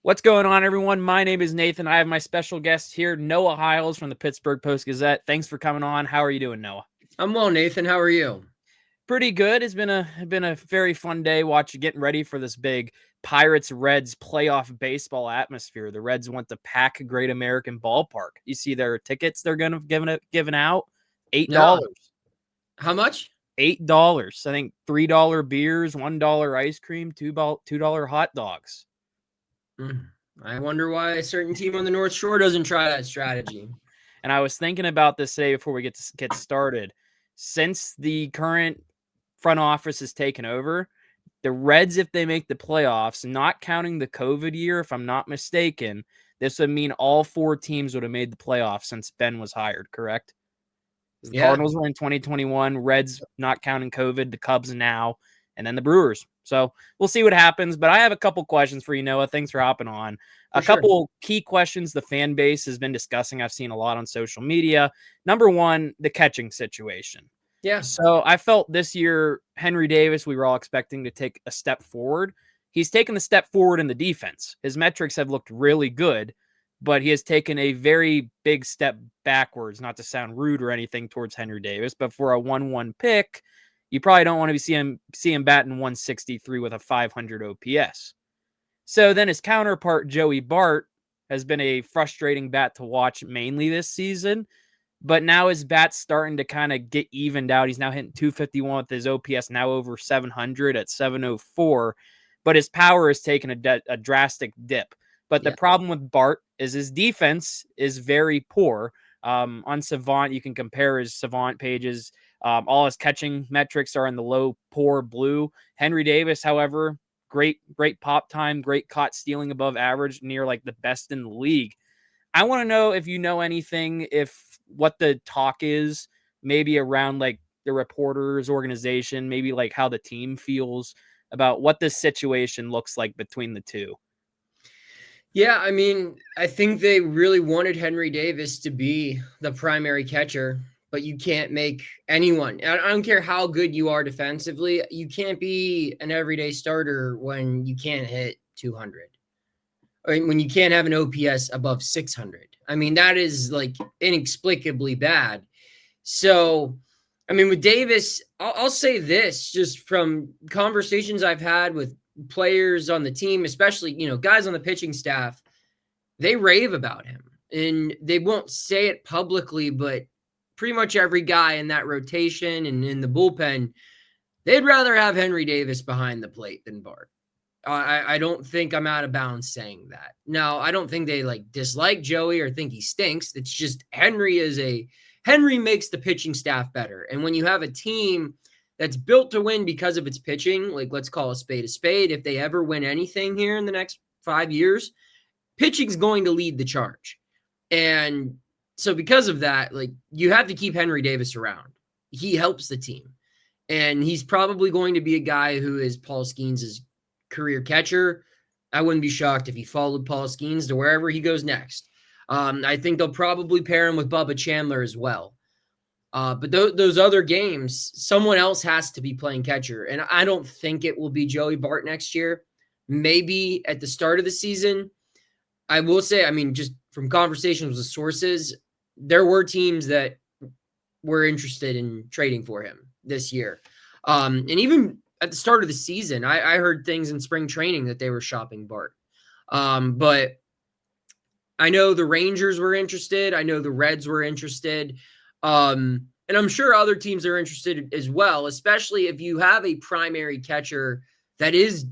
What's going on, everyone? My name is Nathan. I have my special guest here, Noah Hiles from the Pittsburgh-Post-Gazette. Thanks for coming on. How are you doing, Noah? I'm well, Nathan. How are you? Pretty good. It's been a very fun day getting ready for this big Pirates-Reds playoff baseball atmosphere. The Reds want to pack Great American Ballpark. You see their tickets they're gonna giving out? Yeah. $8. How much? $8. I think $3 beers, $1 ice cream, $2 hot dogs. I wonder why a certain team on the North Shore doesn't try that strategy. And I was thinking about this today before we get started. Since the current front office has taken over, the Reds, if they make the playoffs, not counting the COVID year, if I'm not mistaken, this would mean all four teams would have made the playoffs since Ben was hired, correct? The Yeah, Cardinals were in 2021, Reds not counting COVID, the Cubs now, and then the Brewers. So we'll see what happens. But I have a couple questions for you, Noah. Thanks for hopping on. for A sure. couple key questions the fan base has been discussing. I've seen a lot on social media. Number one, the catching situation. Yeah. So I felt this year, Henry Davis, we were all expecting to take a step forward. He's taken a step forward in the defense. His metrics have looked really good, but he has taken a very big step backwards, not to sound rude or anything towards Henry Davis, but for a 1-1 pick, you probably don't want to see him batting 163 with a 500 OPS. So then his counterpart, Joey Bart, has been a frustrating bat to watch mainly this season. But now his bat's starting to kind of get evened out. He's now hitting 251 with his OPS now over 700 at 704. But his power has taken a drastic dip. But the Yeah. problem with Bart is his defense is very poor. On Savant, you can compare his Savant pages. All his catching metrics are in the low, poor blue. Henry Davis, however, great pop time, great caught stealing above average, near like the best in the league. I want to know if you know anything, if what the talk is, maybe around like the reporters organization, maybe like how the team feels about what this situation looks like between the two. Yeah, I think they really wanted Henry Davis to be the primary catcher, but you can't make anyone. I don't care how good you are defensively, you can't be an everyday starter when you can't hit 200. Or when you can't have an OPS above 600. That is like inexplicably bad. So, with Davis, I'll say this just from conversations I've had with players on the team, especially, guys on the pitching staff, they rave about him and they won't say it publicly, but pretty much every guy in that rotation and in the bullpen, they'd rather have Henry Davis behind the plate than Bart. I don't think I'm out of bounds saying that. Now, I don't think they like dislike Joey or think he stinks. It's just Henry makes the pitching staff better. And when you have a team that's built to win because of its pitching, like let's call a spade a spade, if they ever win anything here in the next 5 years, pitching's going to lead the charge. And so because of that, like you have to keep Henry Davis around. He helps the team. And he's probably going to be a guy who is Paul Skeens' career catcher. I wouldn't be shocked if he followed Paul Skeens to wherever he goes next. I think they'll probably pair him with Bubba Chandler as well. But those other games, someone else has to be playing catcher. And I don't think it will be Joey Bart next year. Maybe at the start of the season. I will say, just from conversations with sources, there were teams that were interested in trading for him this year. And even at the start of the season, I heard things in spring training that they were shopping Bart. But I know the Rangers were interested. I know the Reds were interested. And I'm sure other teams are interested as well, especially if you have a primary catcher that is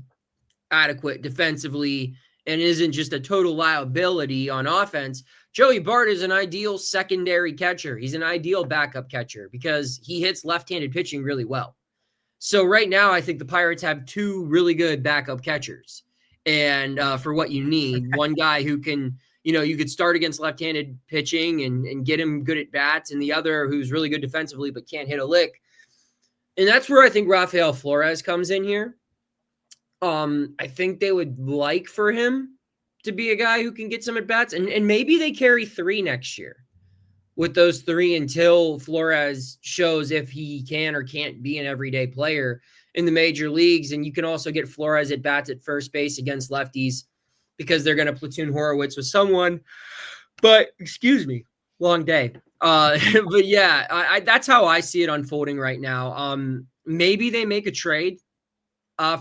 adequate defensively and isn't just a total liability on offense. Joey Bart is an ideal secondary catcher. He's an ideal backup catcher because he hits left-handed pitching really well. So right now, I think the Pirates have two really good backup catchers. And for what you need, one guy who can, you could start against left-handed pitching and get him good at bats, and the other who's really good defensively but can't hit a lick. And that's where I think Rafael Flores comes in here. I think they would like for him to be a guy who can get some at bats, and maybe they carry 3 next year with those 3 until Flores shows if he can or can't be an everyday player in the major leagues. And you can also get Flores at bats at first base against lefties. because they're going to platoon Horowitz with someone. But excuse me, long day. But yeah, that's how I see it unfolding right now. Maybe they make a trade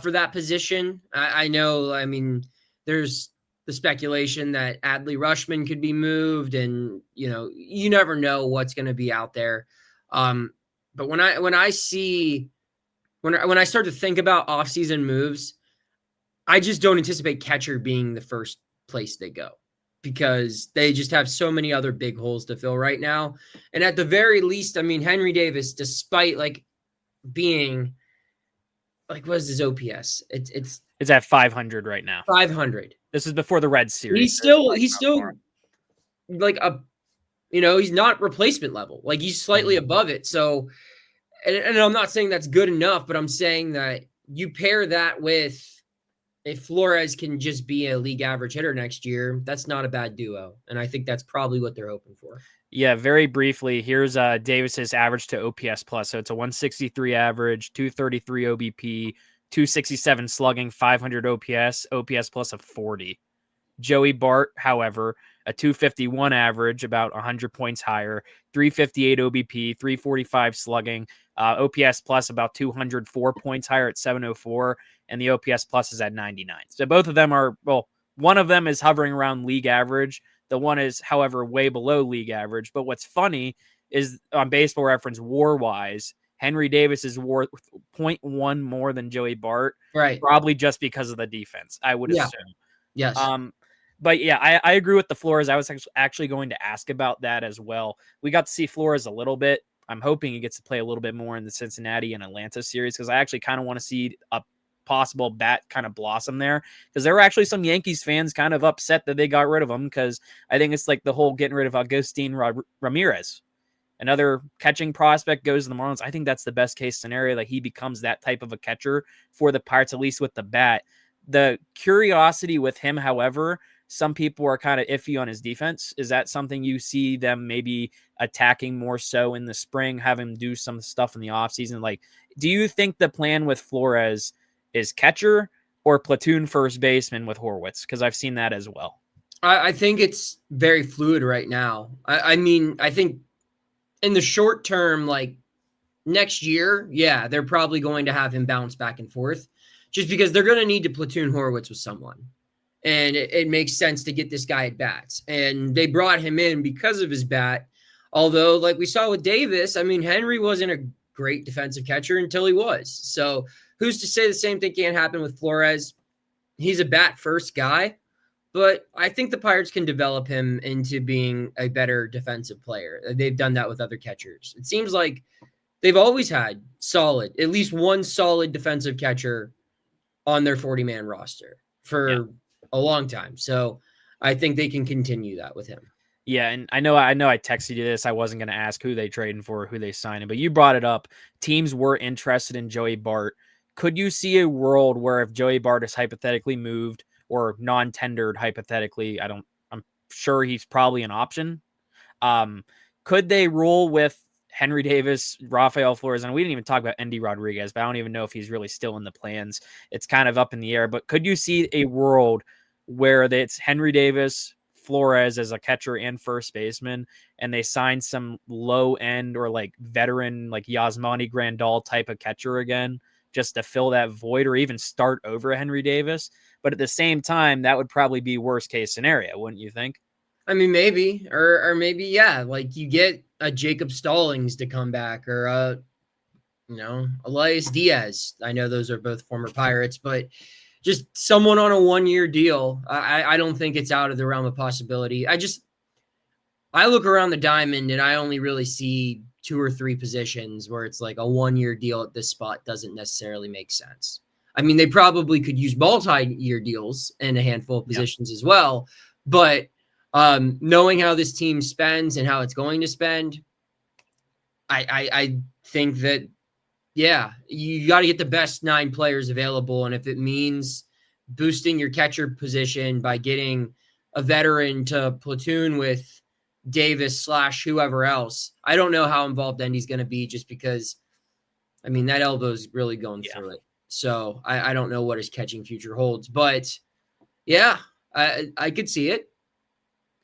for that position. I know. I mean, there's the speculation that Adley Rushman could be moved, and you never know what's going to be out there. But when I start to think about offseason moves, I just don't anticipate catcher being the first place they go, because they just have so many other big holes to fill right now. And at the very least, I mean, Henry Davis, despite being what is his OPS? It's at 500 right now. 500. This is before the Reds series. He's still he's not replacement level. He's slightly above it. So, and I'm not saying that's good enough, but I'm saying that you pair that with, if Flores can just be a league average hitter next year, that's not a bad duo. And I think that's probably what they're hoping for. Yeah, very briefly, here's Davis's average to OPS plus. So it's a 163 average, 233 OBP, 267 slugging, 500 OPS plus of 40. Joey Bart, however, a 251 average, about 100 points higher, 358 OBP, 345 slugging, OPS plus about 204 points higher at 704, and the OPS plus is at 99. So both of them are, one of them is hovering around league average. The one is, however, way below league average. But what's funny is on Baseball Reference, WAR-wise, Henry Davis is WAR 0.1 more than Joey Bart, right? Probably just because of the defense, I would assume. Yes. But yeah, I agree with the Flores. I was actually going to ask about that as well. We got to see Flores a little bit. I'm hoping he gets to play a little bit more in the Cincinnati and Atlanta series, because I actually kind of want to see a possible bat kind of blossom there, because there were actually some Yankees fans kind of upset that they got rid of him, because I think it's like the whole getting rid of Agustin Ramirez. Another catching prospect goes to the Marlins. I think that's the best case scenario, that he becomes that type of a catcher for the Pirates, at least with the bat. The curiosity with him, however, some people are kind of iffy on his defense. Is that something you see them maybe attacking more so in the spring, have him do some stuff in the offseason? Do you think the plan with Flores is catcher or platoon first baseman with Horowitz? Because I've seen that as well. I think it's very fluid right now. I mean, I think in the short term, next year, yeah, they're probably going to have him bounce back and forth, just because they're going to need to platoon Horowitz with someone. And it makes sense to get this guy at bats. And they brought him in because of his bat. Although, like we saw with Davis, I mean, Henry wasn't a great defensive catcher until he was. So who's to say the same thing can't happen with Flores? He's a bat first guy, but I think the Pirates can develop him into being a better defensive player. They've done that with other catchers. It seems like they've always had at least one solid defensive catcher on their 40-man roster for a long time. So I think they can continue that with him. Yeah, and I know I texted you this. I wasn't going to ask who they trading for, who they signing, but you brought it up. Teams were interested in Joey Bart. Could you see a world where, if Joey Bart is hypothetically moved or non-tendered hypothetically, I'm sure he's probably an option. Could they roll with Henry Davis, Rafael Flores, and we didn't even talk about Endy Rodriguez, but I don't even know if he's really still in the plans. It's kind of up in the air. But could you see a world where it's Henry Davis, Flores as a catcher and first baseman, and they sign some low end or veteran Yasmani Grandal type of catcher again, just to fill that void, or even start over Henry Davis? But at the same time, that would probably be worst case scenario, wouldn't you think? I mean, maybe, or maybe, yeah, you get a Jacob Stallings to come back, or Elias Diaz. I know those are both former Pirates, but just someone on a 1-year deal. I don't think it's out of the realm of possibility. I look around the diamond and I only really see 2 or 3 positions where it's a 1-year deal at this spot doesn't necessarily make sense. I mean, they probably could use multi-year deals in a handful of positions as well, but knowing how this team spends and how it's going to spend, I think that, yeah, you got to get the best 9 players available. And if it means boosting your catcher position by getting a veteran to platoon with Davis / whoever else, I don't know how involved Endy's going to be, just because, I mean, that elbow's really going through it. So I don't know what his catching future holds. But, yeah, I could see it.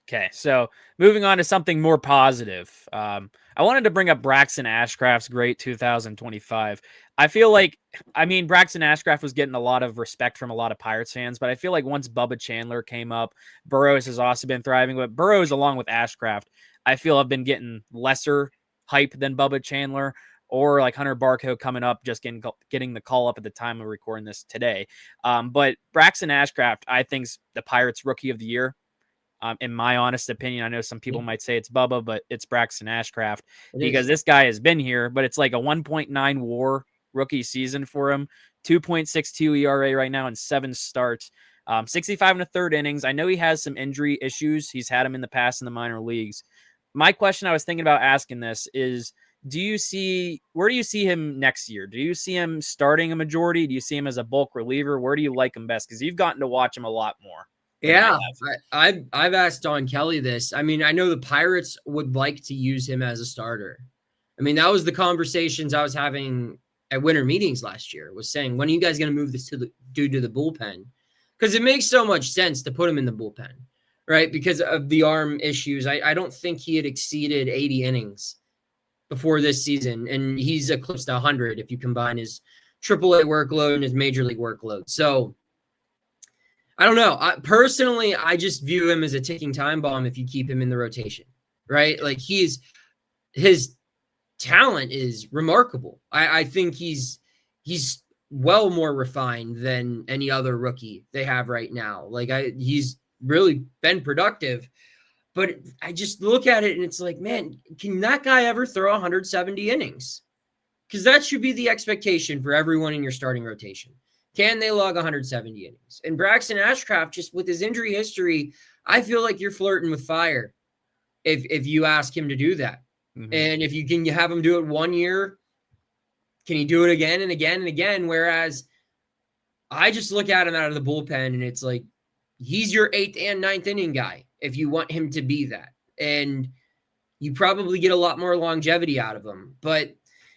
Okay, so moving on to something more positive. I wanted to bring up Braxton Ashcraft's great 2025. I feel like, Braxton Ashcraft was getting a lot of respect from a lot of Pirates fans, but I feel like once Bubba Chandler came up, Burrows has also been thriving. But Burrows, along with Ashcraft, I feel have been getting lesser hype than Bubba Chandler or like Hunter Barco coming up, just getting the call up at the time of recording this today. But Braxton Ashcraft, I think, is the Pirates Rookie of the Year. In my honest opinion, I know some people might say it's Bubba, but it's Braxton Ashcraft because this guy has been here, but it's like a 1.9 WAR rookie season for him, 2.62 ERA right now in 7 starts, 65 and a third innings. I know he has some injury issues. He's had them in the past in the minor leagues. My question I was thinking about asking this is, where do you see him next year? Do you see him starting a majority? Do you see him as a bulk reliever? Where do you like him best? Because you've gotten to watch him a lot more. Yeah, I've asked Don Kelly this. I know the Pirates would like to use him as a starter. That was the conversations I was having at winter meetings last year, was saying, when are you guys going to move this to the bullpen? Because it makes so much sense to put him in the bullpen, right? Because of the arm issues. I don't think he had exceeded 80 innings before this season, and he's eclipsed 100 if you combine his AAA workload and his major league workload. So I don't know. Personally, I just view him as a ticking time bomb if you keep him in the rotation, right? Like, his talent is remarkable. I think he's well more refined than any other rookie they have right now. Like, he's really been productive, but I just look at it and it's like, man, can that guy ever throw 170 innings? Because that should be the expectation for everyone in your starting rotation. Can they log 170 innings? And Braxton Ashcraft, just with his injury history, I feel like you're flirting with fire if you ask him to do that. Mm-hmm. And if you can have him do it 1 year, can he do it again and again and again? Whereas I just look at him out of the bullpen and it's like, he's your 8th and 9th inning guy if you want him to be that. And you probably get a lot more longevity out of him. But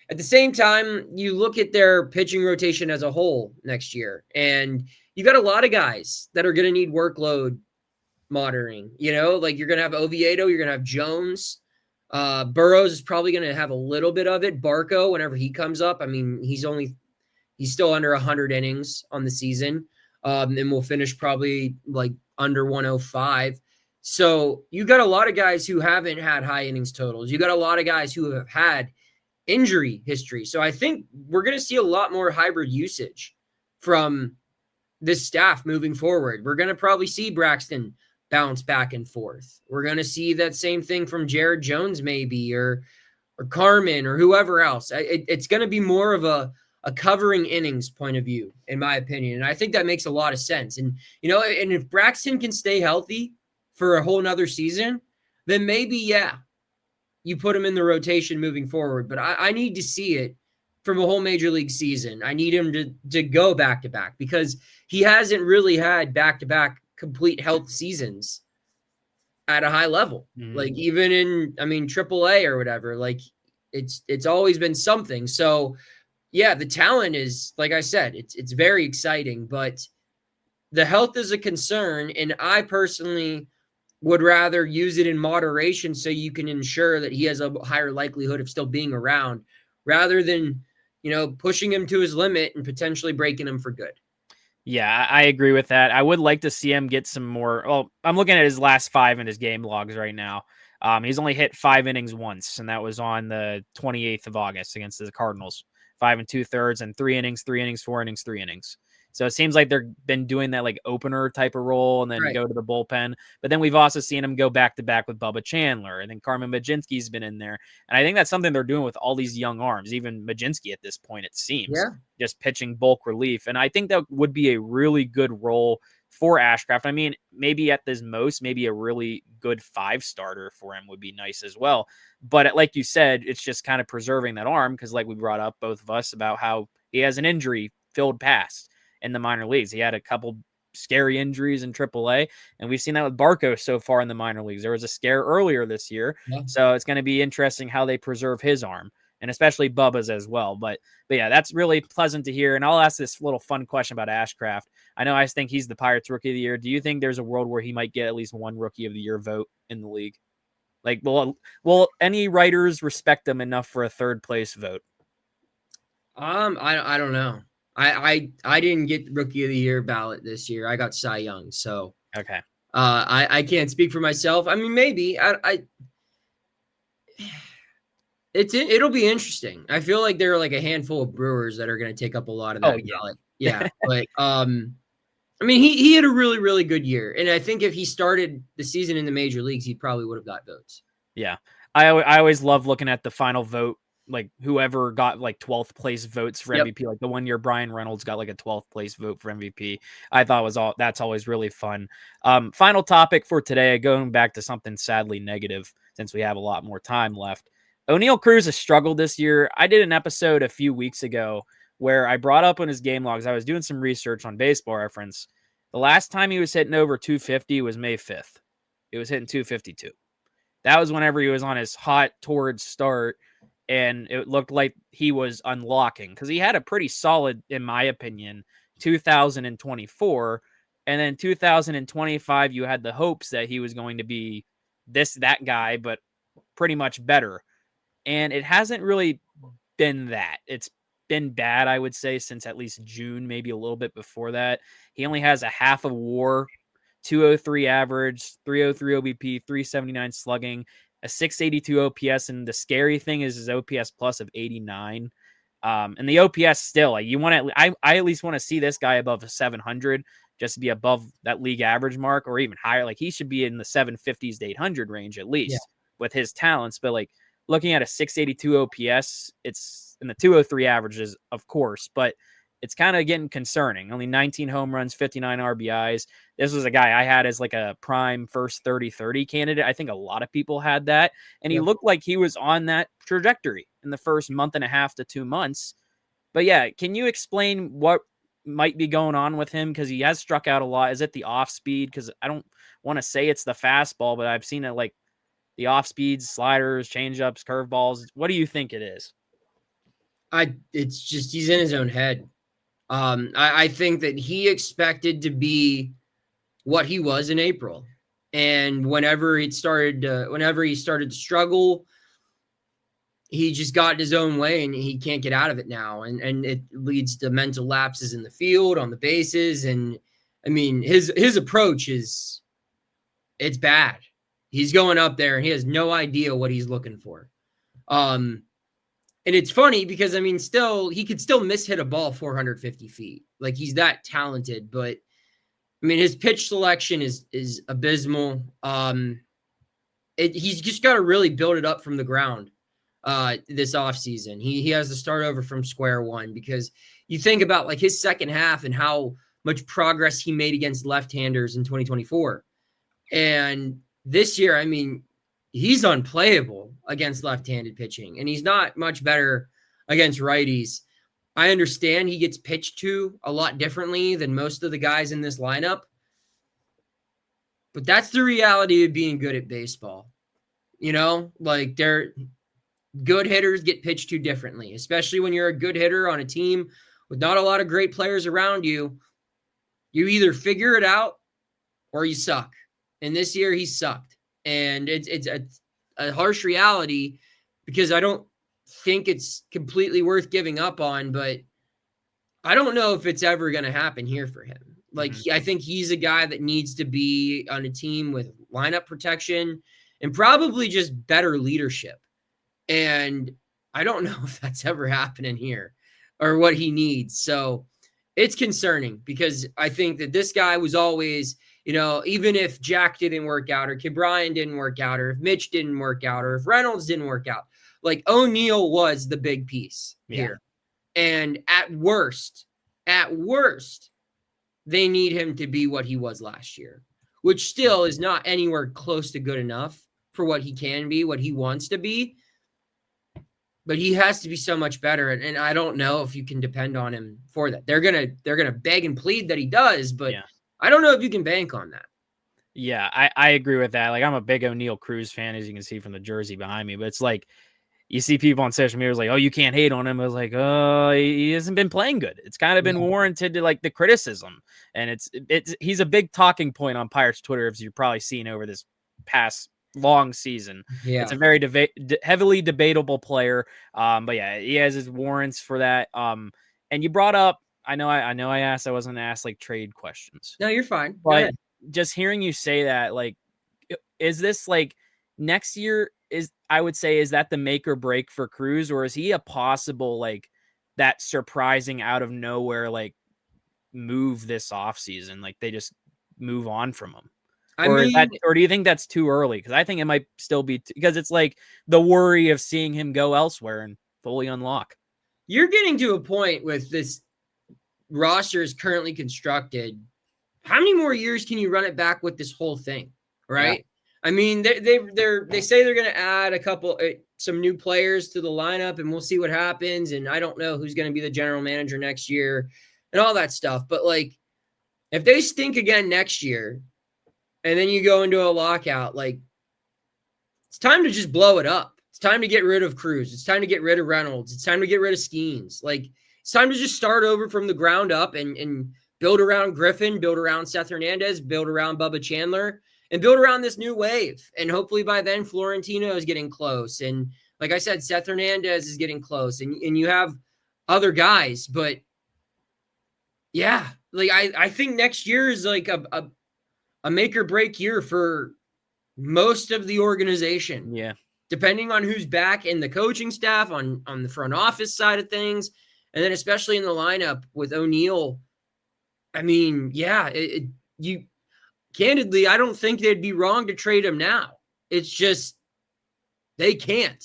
at the same time, you look at their pitching rotation as a whole next year, and you got a lot of guys that are going to need workload monitoring. Like, you're going to have Oviedo, you're going to have Jones. Burrows is probably going to have a little bit of it. Barco, whenever he comes up, he's still under 100 innings on the season, and we'll finish probably like under 105. So you got a lot of guys who haven't had high innings totals. You got a lot of guys who have had injury history. So I think we're going to see a lot more hybrid usage from this staff moving forward. We're going to probably see Braxton bounce back and forth. We're going to see that same thing from Jared Jones maybe, or Carmen, or whoever else. It's going to be more of a covering innings point of view, in my opinion. And I think that makes a lot of sense. And, and if Braxton can stay healthy for a whole nother season, then maybe, yeah, you put him in the rotation moving forward. But I need to see it from a whole major league season. I need him to go back-to-back, because he hasn't really had back-to-back complete health seasons at a high level. Mm-hmm. Like, even in, AAA or whatever, like, it's always been something. So yeah, the talent is, like I said, it's very exciting, but the health is a concern. And I personally would rather use it in moderation so you can ensure that he has a higher likelihood of still being around, rather than, pushing him to his limit and potentially breaking him for good. Yeah, I agree with that. I would like to see him get some more. Well, I'm looking at his last 5 in his game logs right now. He's only hit 5 innings once, and that was on the 28th of August against the Cardinals. 5 2/3 and 3 innings, 4 innings, 3 innings. So it seems like they've been doing that like opener type of role and then go to the bullpen. But then we've also seen him go back-to-back with Bubba Chandler, and then Carmen Majinski's been in there. And I think that's something they're doing with all these young arms, even Majinski at this point, it seems. Yeah. Just pitching bulk relief. And I think that would be a really good role for Ashcraft. Maybe at this most, maybe a really good 5-starter for him would be nice as well. But like you said, it's just kind of preserving that arm, because like we brought up, both of us, about how he has an injury-filled past in the minor leagues. He had a couple scary injuries in AAA, and we've seen that with Barco so far in the minor leagues. There was a scare earlier this year, so it's going to be interesting how they preserve his arm, and especially Bubba's as well. But yeah, that's really pleasant to hear. And I'll ask this little fun question about Ashcraft. I know I think he's the Pirates Rookie of the Year. Do you think there's a world where he might get at least one Rookie of the Year vote in the league? Like, will any writers respect him enough for a third place vote? I don't know. I didn't get Rookie of the Year ballot this year. I got Cy Young, so okay. I can't speak for myself. I mean, maybe it'll be interesting. I feel like there are like a handful of Brewers that are going to take up a lot of that ballot. Yeah, but I mean, he had a really, really good year, and I think if he started the season in the major leagues, he probably would have got votes. Yeah, I always love looking at the final vote, like whoever got like 12th place votes for MVP. Like the one year Brian Reynolds got like a 12th place vote for MVP. I thought that's always really fun. Final topic for today, going back to something sadly negative since we have a lot more time left. Oneil Cruz has struggled this year. I did an episode a few weeks ago where I brought up on his game logs. I was doing some research on Baseball Reference. The last time he was hitting over 250 was May 5th. It was hitting 252. That was whenever he was on his hot torrid start, and it looked like he was unlocking because he had a pretty solid, in my opinion, 2024. And then 2025, you had the hopes that he was going to be that guy, but pretty much better. And it hasn't really been that. It's been bad, I would say, since at least June, maybe a little bit before that. He only has a half a WAR, 203 average, 303 OBP, 379 slugging, a 682 OPS, and the scary thing is his OPS plus of 89. And the OPS still, like you want to, I at least want to see this guy above a 700, just to be above that league average mark or even higher. Like he should be in the 750s to 800 range at least with his talents. But like looking at a 682 OPS, it's in the 203 averages, of course, but it's kind of getting concerning. Only 19 home runs, 59 RBIs. This was a guy I had as like a prime first 30-30 candidate. I think a lot of people had that. And he looked like he was on that trajectory in the first month and a half to 2 months. But yeah, can you explain what might be going on with him? Because he has struck out a lot. Is it the off speed? Because I don't want to say it's the fastball, but I've seen it like the off speeds, sliders, changeups, curveballs. What do you think it is? It's just he's in his own head. I think that he expected to be what he was in April. And whenever he started to struggle, he just got in his own way and he can't get out of it now. And it leads to mental lapses in the field, on the bases. And I mean, his approach it's bad. He's going up there and he has no idea what he's looking for. And it's funny because, I mean, he could still mishit a ball 450 feet. Like, he's that talented. But, I mean, his pitch selection is abysmal. He's just got to really build it up from the ground this offseason. He has to start over from square one because you think about, like, his second half and how much progress he made against left-handers in 2024. And this year, I mean, he's unplayable against left-handed pitching, and he's not much better against righties. I understand he gets pitched to a lot differently than most of the guys in this lineup, but that's the reality of being good at baseball. You know, like good hitters get pitched to differently, especially when you're a good hitter on a team with not a lot of great players around you. You either figure it out or you suck. And this year he sucked. And it's a harsh reality because I don't think it's completely worth giving up on, but I don't know if it's ever going to happen here for him. Like, I think he's a guy that needs to be on a team with lineup protection and probably just better leadership. And I don't know if that's ever happening here or what he needs. So it's concerning because I think that this guy was always, you know, even if Jack didn't work out or Brian didn't work out or if Mitch didn't work out or if Reynolds didn't work out, like Oneil was the big piece here. And at worst, they need him to be what he was last year, which still is not anywhere close to good enough for what he can be, what he wants to be. But he has to be so much better. And I don't know if you can depend on him for that. They're gonna beg and plead that he does, but I don't know if you can bank on that. Yeah, I agree with that. Like, I'm a big Oneil Cruz fan, as you can see from the jersey behind me, but it's like you see people on social media like, oh, you can't hate on him. I was like, oh, he hasn't been playing good. It's kind of been warranted to like the criticism. And he's a big talking point on Pirates Twitter, as you've probably seen over this past long season. Yeah. It's a very heavily debatable player. But yeah, he has his warrants for that. And you brought up, I know I wasn't asked like trade questions. No, you're fine. But just hearing you say that, like, is this like next year is that the make or break for Cruz, or is he a possible like that surprising out of nowhere like move this offseason? Like they just move on from him. Or do you think that's too early? Because I think it might still be because it's like the worry of seeing him go elsewhere and fully unlock. You're getting to a point with this roster is currently constructed. How many more years can you run it back with this whole thing? Right. Yeah. I mean, they say they're going to add some new players to the lineup, and we'll see what happens. And I don't know who's going to be the general manager next year and all that stuff. But like, if they stink again next year, and then you go into a lockout, like it's time to just blow it up. It's time to get rid of Cruz. It's time to get rid of Reynolds. It's time to get rid of Skeens. Like it's time to just start over from the ground up and build around Griffin, build around Seth Hernandez, build around Bubba Chandler, and build around this new wave. And hopefully by then Florentino is getting close. And like I said, Seth Hernandez is getting close. And you have other guys. But yeah, like I think next year is like a make or break year for most of the organization. Yeah. Depending on who's back in the coaching staff, on the front office side of things. And then especially in the lineup with Oneil. I mean, yeah, candidly, I don't think they'd be wrong to trade him now. It's just they can't,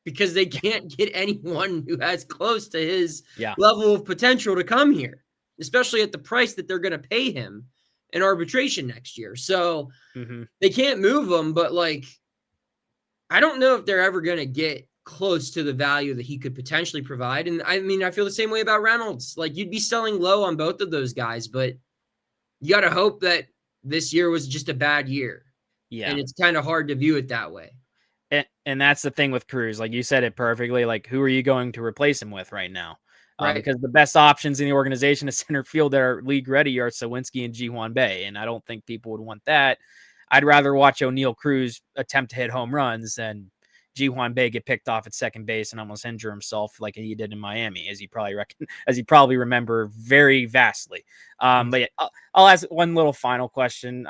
because they can't get anyone who has close to his level of potential to come here, especially at the price that they're going to pay him in arbitration next year. So they can't move him, but like, I don't know if they're ever going to get close to the value that he could potentially provide. And I mean, I feel the same way about Reynolds. Like you'd be selling low on both of those guys, but you got to hope that this year was just a bad year. Yeah. And it's kind of hard to view it that way. And that's the thing with Cruz. Like you said it perfectly. Like, who are you going to replace him with right now? Right. Because the best options in the organization is center field that are league ready are Sawinski and Ji-Hwan Bae. And I don't think people would want that. I'd rather watch Oneil Cruz attempt to hit home runs than Ji-Hwan Bae get picked off at second base and almost injure himself like he did in Miami, as you probably remember very vastly. But yeah, I'll ask one little final question.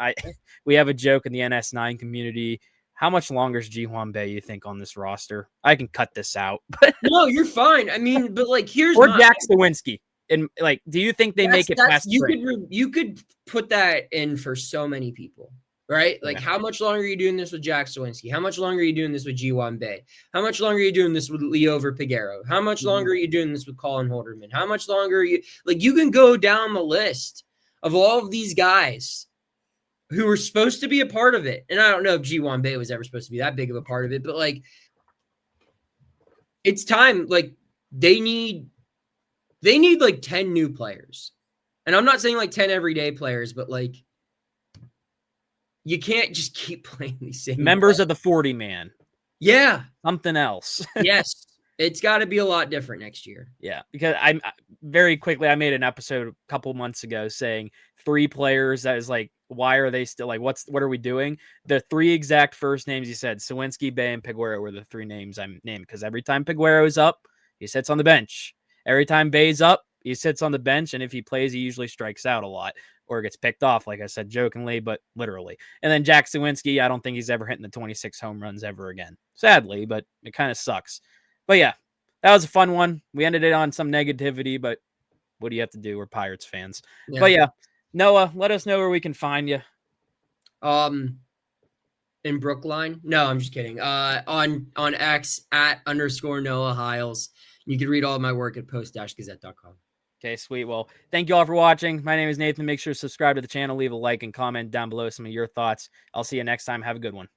We have a joke in the NS9 community. How much longer is Ji-Hwan Bae, you think, on this roster? I can cut this out. No, you're fine. I mean, but like here's Jack Sawinski. And like, do you think they make it past? You could put that in for so many people. Right? Like, how much longer are you doing this with Jack Sawinski? How much longer are you doing this with Ji-Hwan Bae? How much longer are you doing this with Leo Verpigero? How much longer are you doing this with Colin Holderman? How much longer are you... Like, you can go down the list of all of these guys who were supposed to be a part of it. And I don't know if Ji-Hwan Bae was ever supposed to be that big of a part of it, but, like, it's time. Like, they need like, 10 new players. And I'm not saying, like, 10 everyday players, but, like, you can't just keep playing these same members of the 40 man. Yeah. Something else. Yes. It's got to be a lot different next year. Yeah. Because I made an episode a couple months ago saying 3 players that is like, why are they still like, what are we doing? The 3 exact first names you said, Sawinski, Bae, and Piguero were the 3 names I named, because every time Piguero is up, he sits on the bench. Every time Bae's up, he sits on the bench. And if he plays, he usually strikes out a lot. Or gets picked off, like I said, jokingly, but literally. And then Jack Sawinski, I don't think he's ever hitting the 26 home runs ever again. Sadly, but it kind of sucks. But yeah, that was a fun one. We ended it on some negativity, but what do you have to do? We're Pirates fans. Yeah. But yeah, Noah, let us know where we can find you. In Brookline? No, I'm just kidding. On X @ Noah Hiles. You can read all of my work at post-gazette.com. Okay, sweet. Well, thank you all for watching. My name is Nathan. Make sure to subscribe to the channel, leave a like, and comment down below some of your thoughts. I'll see you next time. Have a good one.